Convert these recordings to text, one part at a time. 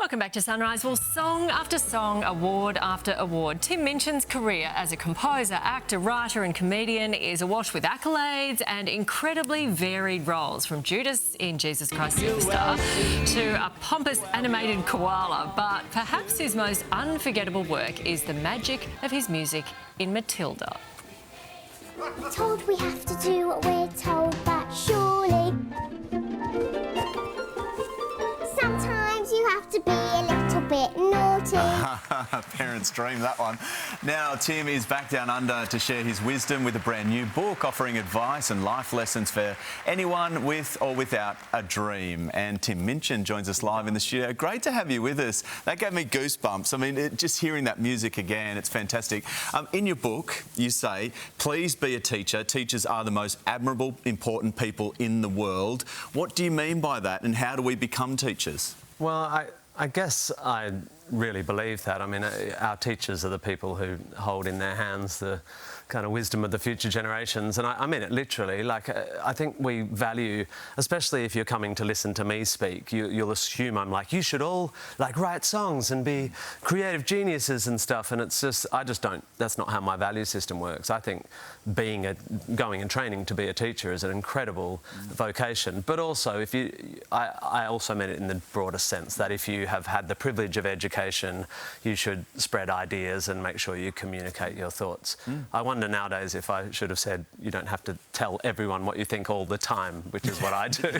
Welcome back to Sunrise. Well, song after song, award after award. Tim Minchin's career as a composer, actor, writer and comedian is awash with accolades and incredibly varied roles, from Judas in Jesus Christ Superstar to a pompous animated koala. But perhaps his most unforgettable work is the magic of his music in Matilda. We're told we have to do what we're told, but surely sometimes you have to be a little bit naughty. Parents' dream, that one. Now, Tim is back down under to share his wisdom with a brand new book offering advice and life lessons for anyone with or without a dream. And Tim Minchin joins us live in the studio. Great to have you with us. That gave me goosebumps. I mean, just hearing that music again, it's fantastic. In your book, you say, please be a teacher. Teachers are the most admirable, important people in the world. What do you mean by that, and how do we become teachers? Well, I guess I really believe that. I mean, our teachers are the people who hold in their hands the kind of wisdom of the future generations. And I mean it literally. Like, I think we value, especially if you're coming to listen to me speak, you'll assume I'm like, you should all, like, write songs and be creative geniuses and stuff. And it's just, I just don't, that's not how my value system works. I think going and training to be a teacher is an incredible vocation. But also, I also meant it in the broader sense that if you have had the privilege of education, you should spread ideas and make sure you communicate your thoughts. I wonder nowadays if I should have said you don't have to tell everyone what you think all the time, which is what I do.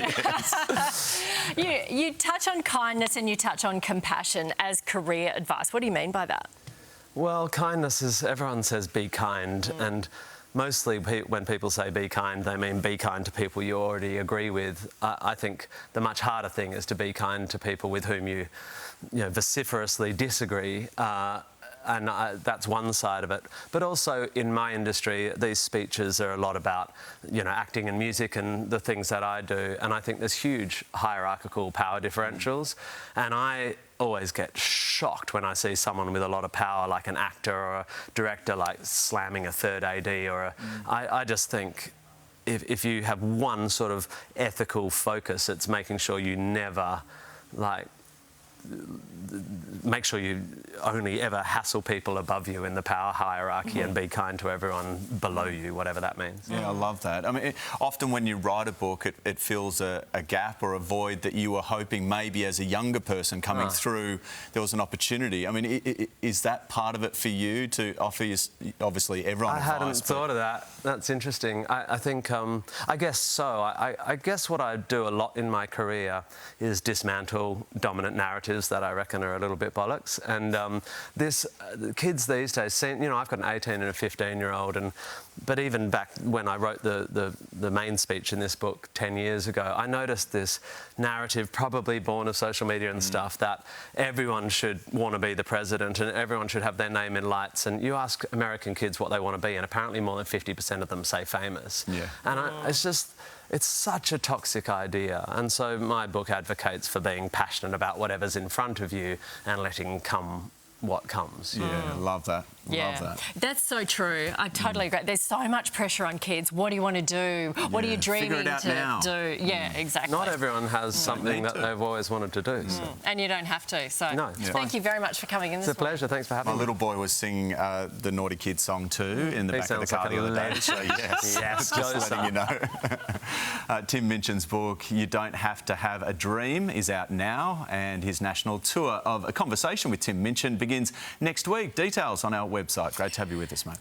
You touch on kindness and you touch on compassion as career advice. What do you mean by that? Well, kindness is, everyone says be kind, and mostly when people say be kind, they mean be kind to people you already agree with. I think the much harder thing is to be kind to people with whom you vociferously disagree. And that's one side of it. But also in my industry, these speeches are a lot about, acting and music and the things that I do. And I think there's huge hierarchical power differentials. And I always get shocked when I see someone with a lot of power, like an actor or a director, like slamming a third AD or I just think if you have one sort of ethical focus, it's making sure you never, make sure you only ever hassle people above you in the power hierarchy and be kind to everyone below you, whatever that means. Yeah, I love that. I mean, often when you write a book, it fills a gap or a void that you were hoping maybe as a younger person coming through, there was an opportunity. I mean, is that part of it for you to offer obviously everyone advice? I hadn't thought of that. That's interesting. I think, I guess so. I guess what I do a lot in my career is dismantle dominant narratives that I reckon are a little bit bollocks. And the kids these days, I've got an 18 and a 15-year-old, but even back when I wrote the main speech in this book 10 years ago, I noticed this narrative, probably born of social media and stuff, that everyone should want to be the president and everyone should have their name in lights. And you ask American kids what they want to be, and apparently more than 50% of them say famous. Yeah. And it's such a toxic idea. And so my book advocates for being passionate about whatever's in front of you and letting come what comes. Yeah, love that. Yeah, love that. That's so true. I totally agree. There's so much pressure on kids. What do you want to do? What are you dreaming to do? Yeah, exactly. Not everyone has something that they've always wanted to do. So. And you don't have to. So no, thank you very much for coming in it's this a pleasure. Thanks for having me. My little boy was singing the Naughty Kid song too in the back of the car the other day. So yes, just letting you know. Tim Minchin's book, You Don't Have to Have a Dream, is out now, and his national tour of A Conversation with Tim Minchin begins next week. Details on our website. Great to have you with us, mate.